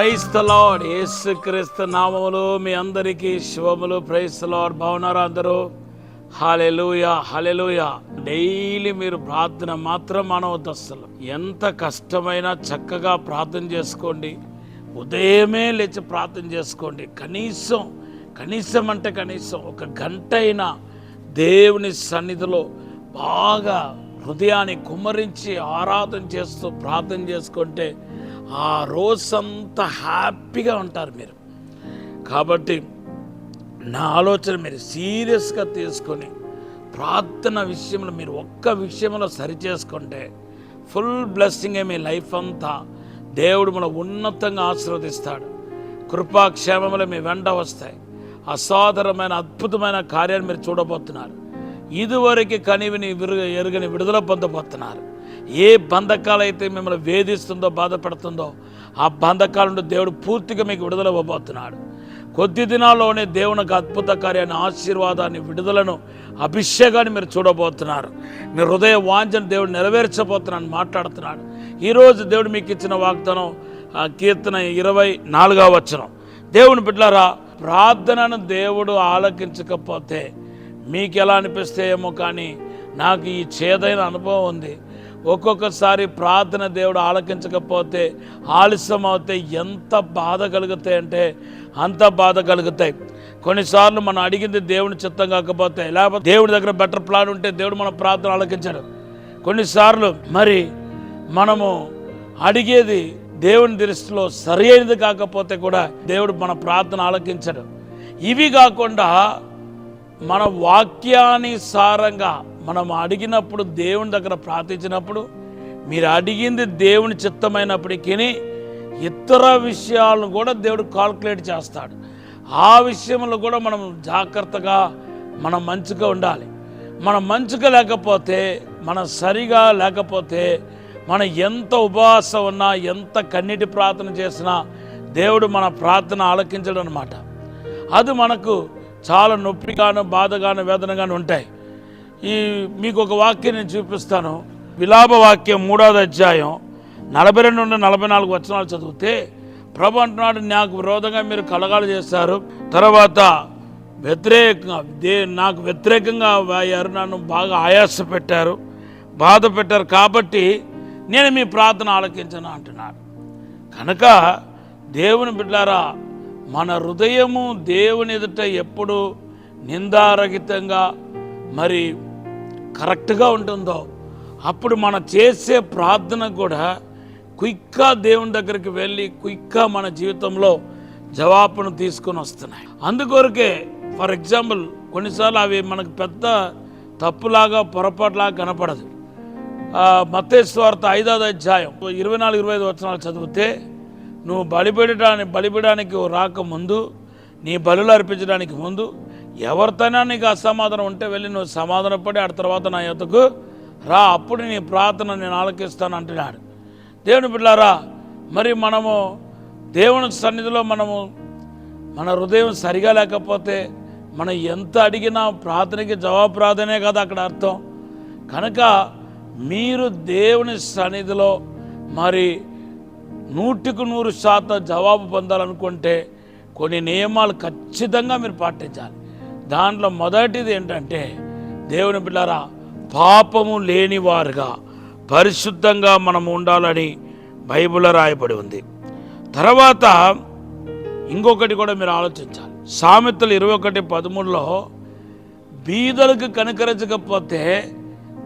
Praise the lord. యేసుక్రీస్తు నామములో మీ అందరికీ శుభములు. Praise the Lord. బాగున్నారా అందరూ? హల్లెలూయా, హల్లెలూయా. డైలీ మీరు ప్రార్థన మాత్రం మానవద్దు. అసలు ఎంత కష్టమైనా చక్కగా ప్రార్థన చేసుకోండి. ఉదయమే లేచి ప్రార్థన చేసుకోండి. కనీసం అంటే కనీసం ఒక గంట అయినా దేవుని సన్నిధిలో బాగా హృదయాన్ని కుమ్మరించి ఆరాధన చేస్తూ ప్రార్థన చేసుకుంటే ఆ రోజంతా హ్యాపీగా ఉంటారు మీరు. కాబట్టి నా ఆలోచన మీరు సీరియస్గా తీసుకొని ప్రార్థన విషయంలో మీరు ఒక్క విషయంలో సరి చేసుకుంటే ఫుల్ బ్లెస్సింగే మీ లైఫ్ అంతా. దేవుడు మన ఉన్నతంగా ఆశీర్వదిస్తాడు. కృపాక్షేమములు మీ వెంట వస్తాయి. అసాధారణమైన అద్భుతమైన కార్యాలు మీరు చూడబోతున్నారు. ఇదివరకు కనివిని ఎరుగని విడుదల పొందబోతున్నారు. ఏ బంధకాలు అయితే మిమ్మల్ని వేధిస్తుందో బాధపడుతుందో ఆ బంధకాల నుండి దేవుడు పూర్తిగా మీకు విడుదల ఇవ్వబోతున్నాడు. కొద్ది దినాల్లోనే దేవునికి అద్భుత కార్యాన్ని, ఆశీర్వాదాన్ని, విడుదలను, అభిషేకాన్ని మీరు చూడబోతున్నారు. మీ హృదయ వాంఛను దేవుడు నెరవేర్చబోతున్నాను మాట్లాడుతున్నాడు. ఈరోజు దేవుడు మీకు ఇచ్చిన వాగ్దానం కీర్తన 24వ వచనం. దేవుని బిడ్డలారా, ప్రార్థనను దేవుడు ఆలకించకపోతే మీకు ఎలా అనిపిస్తే ఏమో, కానీ నాకు ఈ చేదైన అనుభవం ఉంది. ఒక్కొక్కసారి ప్రార్థన దేవుడు ఆలకించకపోతే, ఆలస్యం అవుతే ఎంత బాధ కలుగుతాయి అంటే అంత బాధ కలుగుతాయి. కొన్నిసార్లు మనం అడిగింది దేవుని చిత్తం కాకపోతే, లేకపోతే దేవుడి దగ్గర బెటర్ ప్లాన్ ఉంటే దేవుడు మన ప్రార్థన ఆలకించడు. కొన్నిసార్లు మరి మనము అడిగేది దేవుని దృష్టిలో సరి అయినది కాకపోతే కూడా దేవుడు మన ప్రార్థన ఆలకించడు. ఇవి కాకుండా మన వాక్యానుసారంగా మనం అడిగినప్పుడు, దేవుని దగ్గర ప్రార్థించినప్పుడు, మీరు అడిగింది దేవుని చిత్తమైనప్పటికీ ఇతర విషయాలను కూడా దేవుడు కాల్కులేట్ చేస్తాడు. ఆ విషయంలో కూడా మనం జాగ్రత్తగా మనం మంచిగా ఉండాలి. మనం మంచిగా లేకపోతే, మనం సరిగా లేకపోతే, మనం ఎంత ఉపవాసం ఉన్నా, ఎంత కన్నీటి ప్రార్థన చేసినా దేవుడు మన ప్రార్థన ఆలకించడం అన్నమాట. అది మనకు చాలా నొప్పిగాను, బాధగాను, వేదనగాను ఉంటాయి. మీకు ఒక వాక్యం నేను చూపిస్తాను. విలాప వాక్యం 3వ అధ్యాయం 42 నుండి 44 వచనాలు చదివితే ప్రభు అంటున్నాడు, నాకు విరోధంగా మీరు కలగాలు చేశారు, తర్వాత నాకు వ్యతిరేకంగా వాయారు, నన్ను బాగా ఆయాస పెట్టారు, బాధ పెట్టారు, కాబట్టి నేను మీ ప్రార్థన ఆలకించను అంటున్నాడు. కనుక దేవుని బిడ్డలారా, మన హృదయము దేవుని ఎదుట ఎప్పుడు నిందారహితంగా మరి కరెక్ట్గా ఉంటుందో అప్పుడు మనం చేసే ప్రార్థన కూడా క్విక్గా దేవుని దగ్గరికి వెళ్ళి క్విక్గా మన జీవితంలో జవాబును తీసుకొని వస్తున్నాయి. అందుకొరకే ఫర్ ఎగ్జాంపుల్ కొన్నిసార్లు అవి మనకు పెద్ద తప్పులాగా, పొరపాటులాగా కనపడదు. మత్తయి సువార్త 5వ అధ్యాయం 24-25 వచనాలు చదివితే, నువ్వు బలిపీడానికి రాకముందు, నీ బలులు అర్పించడానికి ముందు ఎవరితోనైనా నీకు అసమాధానం ఉంటే వెళ్ళి నువ్వు సమాధానపడి ఆ తర్వాత నా యొద్దకు రా, అప్పుడు నీ ప్రార్థన నేను ఆలకిస్తాను అంటున్నాడు. దేవుని బిడ్డలారా, మరి మనము దేవుని సన్నిధిలో మన హృదయం సరిగా లేకపోతే మనం ఎంత అడిగినా ప్రార్థనకి జవాబు రాదనే కదా అక్కడ అర్థం. కనుక మీరు దేవుని సన్నిధిలో మరి 100% జవాబు పొందాలనుకుంటే కొన్ని నియమాలు ఖచ్చితంగా మీరు పాటించాలి. దాంట్లో మొదటిది ఏంటంటే, దేవుని బిడ్డలారా, పాపము లేనివారుగా పరిశుద్ధంగా మనం ఉండాలని బైబిల్లో రాయబడి ఉంది. తర్వాత ఇంకొకటి కూడా మీరు ఆలోచించాలి. సామెతలు 21:13లో బీదలకు కనికరించకపోతే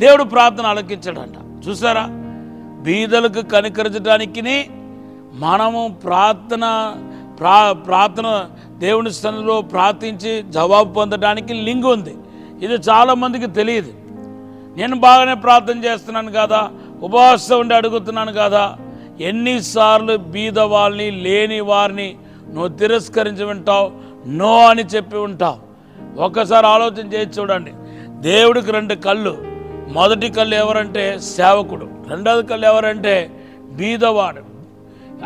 దేవుడు ప్రార్థన ఆలకించాడంట. చూసారా, బీదలకు కనికరించడానికి మనము ప్రార్థన దేవుని స్థానంలో ప్రార్థించి జవాబు పొందడానికి లింక్ ఉంది. ఇది చాలామందికి తెలియదు. నేను బాగానే ప్రార్థన చేస్తున్నాను కదా, ఉపవాసం ఉండి అడుగుతున్నాను కదా. ఎన్నిసార్లు బీద వాళ్ళని, లేని వారిని నువ్వు తిరస్కరించి ఉంటావు, నో అని చెప్పి ఉంటావు. ఒక్కసారి ఆలోచన చేసి చూడండి. దేవుడికి 2 కళ్ళు. మొదటి కళ్ళు ఎవరంటే సేవకుడు, రెండవది కళ్ళు ఎవరంటే బీదవాడు,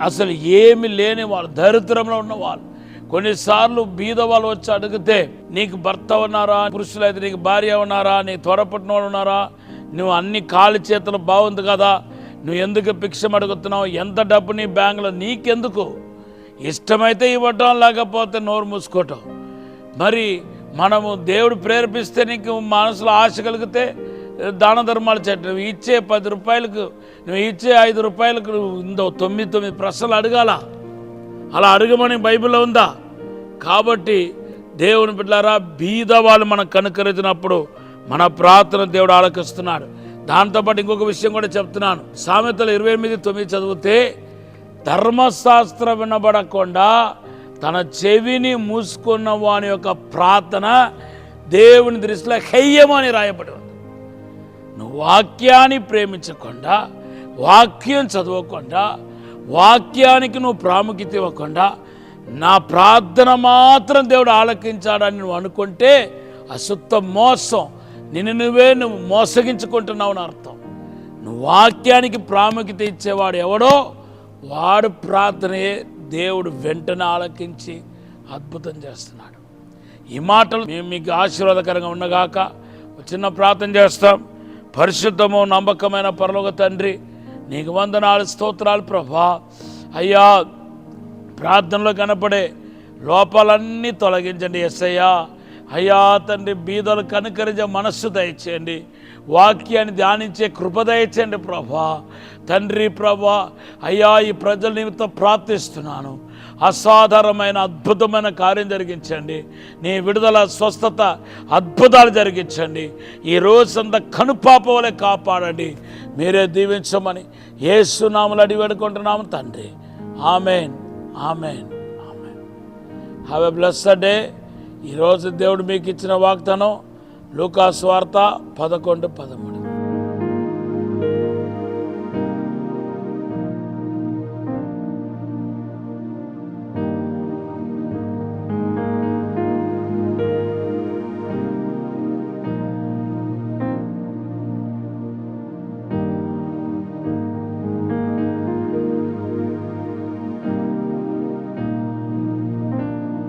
అసలు ఏమి లేని వాళ్ళు, దరిద్రంలో ఉన్నవాళ్ళు. కొన్నిసార్లు బీద వాళ్ళు వచ్చి అడిగితే, నీకు భర్త ఉన్నారా, పురుషులైతే నీకు భార్య ఉన్నారా, నీ త్వరపట్టిన వాళ్ళు ఉన్నారా, నువ్వు అన్ని కాలి చేతులు బాగుంది కదా, నువ్వు ఎందుకు భిక్షం అడుగుతున్నావు, ఎంత డబ్బు నీ బ్యాంకులో, నీకెందుకు, ఇష్టమైతే ఇవ్వటం, లేకపోతే నోరు మూసుకోవటం. మరి మనము దేవుడు ప్రేరేపిస్తే నీకు మనసులో ఆశ కలిగితే దాన ధర్మాలు చేయటం. నువ్వు ఇచ్చే 10 రూపాయలకు, నువ్వు ఇచ్చే 5 రూపాయలకు నువ్వు 9 ప్రశ్నలు అడగాల. అలా అడగమని బైబిల్లో ఉందా? కాబట్టి దేవుని బిడ్డలారా, బీద వాళ్ళు మనం కనుకరించినప్పుడు మన ప్రార్థన దేవుడు ఆలకిస్తున్నాడు. దాంతోపాటు ఇంకొక విషయం కూడా చెప్తున్నాను. సామెతలు 28:9 చదివితే, ధర్మశాస్త్రం వినబడకుండా తన చెవిని మూసుకున్న వాని యొక్క ప్రార్థన దేవుని దృష్టిలో హేయమని రాయబడి ఉంది. నువ్వు వాక్యాన్ని ప్రేమించకుండా, వాక్యం చదవకుండా, వాక్యానికి నువ్వు ప్రాముఖ్యత ఇవ్వకుండా నా ప్రార్థన మాత్రం దేవుడు ఆలకించాడని నువ్వు అనుకుంటే అశుద్ధ మోసం. నువ్వు మోసగించుకుంటున్నావు అని అర్థం. నువ్వు వాక్యానికి ప్రాముఖ్యత ఇచ్చేవాడు ఎవడో వాడు ప్రార్థనయే దేవుడు వెంటనే ఆలకించి అద్భుతం చేస్తున్నాడు. ఈ మాటలు మీకు ఆశీర్వాదకరంగా ఉండగాక చిన్న ప్రార్థన చేస్తాం. పరిశుద్ధము నమ్మకమైన పరలోక తండ్రి, నీకు వందనాలు, స్తోత్రాలు ప్రభా. అయ్యా, ప్రార్థనలో కనపడే లోపాలన్నీ తొలగించండి యేసయ్యా. అయ్యా తండ్రి, బీదలు కనుకరించే మనస్సు దయచేయండి, వాక్యాన్ని ధ్యానించే కృప దయచేయండి ప్రభా. తండ్రి ప్రభా, అయ్యా ఈ ప్రజల నిమిత్తం ప్రార్థిస్తున్నాను. అసాధారణమైన అద్భుతమైన కార్యం జరిగించండి. నీ విడుదల, స్వస్థత, అద్భుతాలు జరిగించండి. ఈ రోజంతా కనుపాప వలె కాపాడండి. మీరే దీవించమని యేసు నామములో అడిగి వేడుకుంటున్నాము తండ్రి. Amen, amen, amen. Have a blessed day. ఈరోజు దేవుడు మీకు ఇచ్చిన వాగ్దానం లూకా సువార్త 11:13.